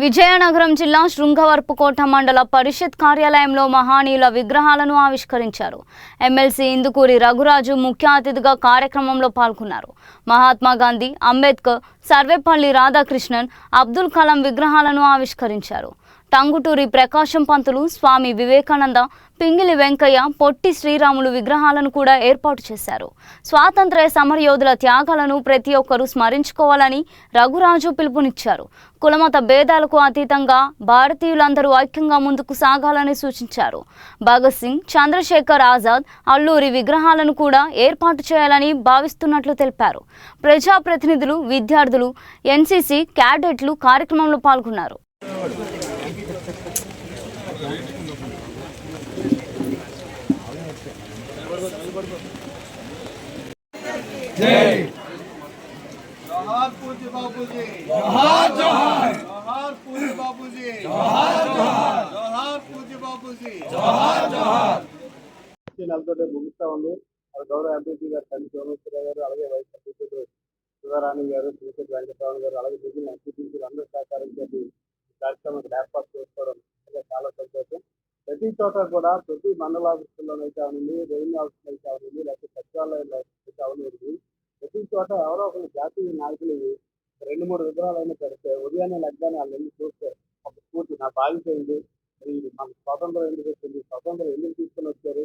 విజయనగరం జిల్లా శృంగవరపుకోట మండల పరిషత్ కార్యాలయంలో మహనీయుల విగ్రహాలను ఆవిష్కరించారు. ఎమ్మెల్సీ ఇందుకూరి రఘురాజు ముఖ్య అతిథిగా కార్యక్రమంలో పాల్గొన్నారు. మహాత్మా గాంధీ, అంబేద్కర్, సర్వేపల్లి రాధాకృష్ణన్, అబ్దుల్ కలాం విగ్రహాలను ఆవిష్కరించారు. టంగుటూరి ప్రకాశం పంతులు, స్వామి వివేకానంద, పింగిలి వెంకయ్య, పొట్టి శ్రీరాములు విగ్రహాలను కూడా ఏర్పాటు చేశారు. స్వాతంత్ర్య సమరయోధుల త్యాగాలను ప్రతి ఒక్కరూ స్మరించుకోవాలని రఘురాజు పిలుపునిచ్చారు. కులమత భేదాలకు అతీతంగా భారతీయులందరూ ఐక్యంగా ముందుకు సాగాలని సూచించారు. భగత్ సింగ్, చంద్రశేఖర్ ఆజాద్, అల్లూరి విగ్రహాలను కూడా ఏర్పాటు చేయాలని భావిస్తున్నట్లు తెలిపారు. ప్రజాప్రతినిధులు, విద్యార్థులు, ఎన్సీసీ క్యాడెట్లు కార్యక్రమంలో పాల్గొన్నారు. जय जोहार पूज्य बापूजी, जोहार जोहार जोहार पूज्य बापूजी, जोहार जोहार जोहार पूज्य बापूजी, जोहार जोहार నలతోటే ముగిస్తా ఉంది. గౌరవ ఎంపీ గారు తల్లి సోమేశ్వర గారు, అలాగే వైస్ అధ్యక్షుడు శివరాణి గారు, తిరుపతి వెంకటరావు గారు, అలాగే మిగిలిన ఎంపీలు అందరూ సహకారంతో కార్యక్రమం ఏర్పాటు చేసుకోవడం చాలా సంతోషం. ప్రతి చోట కూడా ప్రతి మండల ఆఫీసుల్లోనైతే అవనండి, రెవెన్యూ ఆఫీసులు అయితే అవనండి, లేకపోతే సచివాలయాలు అయితే అవనండి, ప్రతి చోట ఎవరో ఒక జాతీయ నాయకులు 2-3 విగ్రహాలైనా పెడితే ఉదయాన్నే లగ్గానే వాళ్ళని చూస్తే ఒక స్ఫూర్తి నా బాధ్యత ఏంటి, మరి మనకు స్వాతంత్రం ఎందుకు వచ్చింది, స్వాతంత్రం ఎందుకు తీసుకుని వచ్చారు,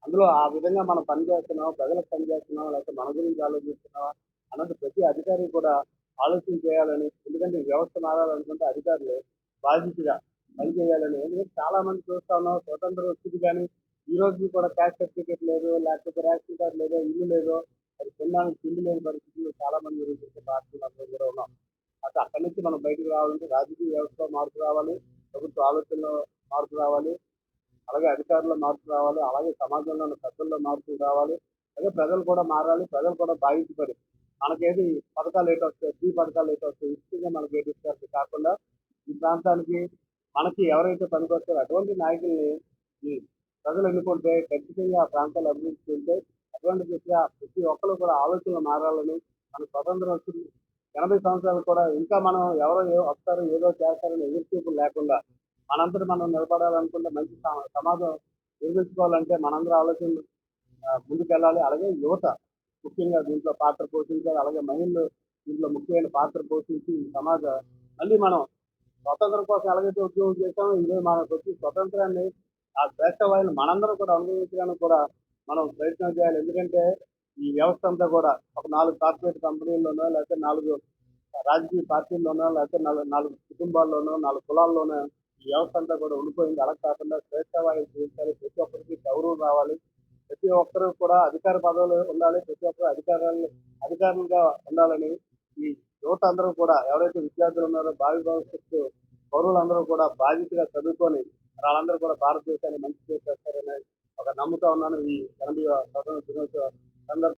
అందులో ఆ విధంగా మనం పని చేస్తున్నాం, ప్రజలకు పని చేస్తున్నాం, లేకపోతే మన గురించి ఆలోచిస్తున్నావా అన్నది ప్రతి అధికారి కూడా ఆలోచన చేయాలని. ఎందుకంటే వ్యవస్థ మారాలనుకుంటే అధికారులు బాధ్యతగా పని చేయాలని. ఎందుకంటే చాలా మంది చూస్తా ఉన్నాం, స్వతంత్రం వచ్చింది కానీ ఈ రోజు కూడా క్యాస్ట్ సర్టిఫికేట్ లేదు, లేకపోతే రేషన్ కార్డు లేదో, ఇల్లు లేదో, అది తినడానికి తిండి లేని పరిస్థితుల్లో చాలా మంది భారతీయులు కూడా ఉన్నాం. అటు అక్కడి నుంచి మనం బయటకు రావాలంటే రాజకీయ వ్యవస్థలో మార్పు రావాలి, ప్రభుత్వ ఆలోచనలో మార్పు రావాలి, అలాగే అధికారుల్లో మార్పు రావాలి, అలాగే సమాజంలో ఉన్న పెద్దల్లో మార్పులు రావాలి, అలాగే ప్రజలు కూడా మారాలి. ప్రజలు కూడా బాధించబడి మనకేది పథకాలు ఏటో వస్తాయి, ఫ్రీ పథకాలు ఏటో వస్తాయి, ఇష్టంగా మనకి ఏటి ఇస్తారు కాకుండా ఈ ప్రాంతానికి మనకి ఎవరైతే పనికొస్తారో అటువంటి నాయకుల్ని ఈ ప్రజలు ఎన్నుకుంటే ఖచ్చితంగా ఆ ప్రాంతాలు అభివృద్ధి చెందితే అటువంటి దిశగా ప్రతి ఒక్కరు కూడా ఆలోచనలు మారాలని. మన స్వతంత్రం వచ్చింది 80 సంవత్సరాలు కూడా ఇంకా మనం ఎవరో వస్తారో ఏదో చేస్తారని ఎదురుచూపులు లేకుండా మనందరూ మనం నిలబడాలనుకుంటే మంచి సమాజం నిర్మించుకోవాలంటే మనందరూ ఆలోచనలు ముందుకెళ్ళాలి. అలాగే యువత ముఖ్యంగా దీంట్లో పాత్ర పోషించాలి. అలాగే మహిళలు దీంట్లో ముఖ్యమైన పాత్ర పోషించి ఈ సమాజ మళ్ళీ మనం స్వతంత్రం కోసం ఎలాగైతే ఉద్యోగం చేస్తామో ఇదే మనకు వచ్చి స్వతంత్రాన్ని ఆ స్వేచ్ఛవాయులు మనందరం కూడా అనుభవించడానికి కూడా మనం ప్రయత్నం చేయాలి. ఎందుకంటే ఈ వ్యవస్థ అంతా కూడా ఒక 4 కార్పొరేట్ కంపెనీల్లోనో, లేకపోతే 4 రాజకీయ పార్టీల్లోనో, లేకపోతే 4 కుటుంబాల్లోనో, 4 కులాల్లోనో ఈ వ్యవస్థ అంతా కూడా ఉండిపోయింది. అలా కాకుండా స్వేచ్ఛవాయులు జీవించాలి, ప్రతి ఒక్కరికి గౌరవం రావాలి, ప్రతి ఒక్కరు కూడా అధికార పదవులు ఉండాలి, ప్రతి ఒక్కరు అధికారులుగా ఉండాలని ఈ యువత అందరూ కూడా ఎవరైతే విద్యార్థులు ఉన్నారో భావి భవిష్యత్తు పౌరులందరూ కూడా బాధ్యతగా చదువుకొని వాళ్ళందరూ కూడా భారతదేశాన్ని మంచి చేస్తారని ఒక నమ్ముతా ఉన్నాను. ఈ 80వ స్వతంత్ర దినోత్సవ సందర్భంగా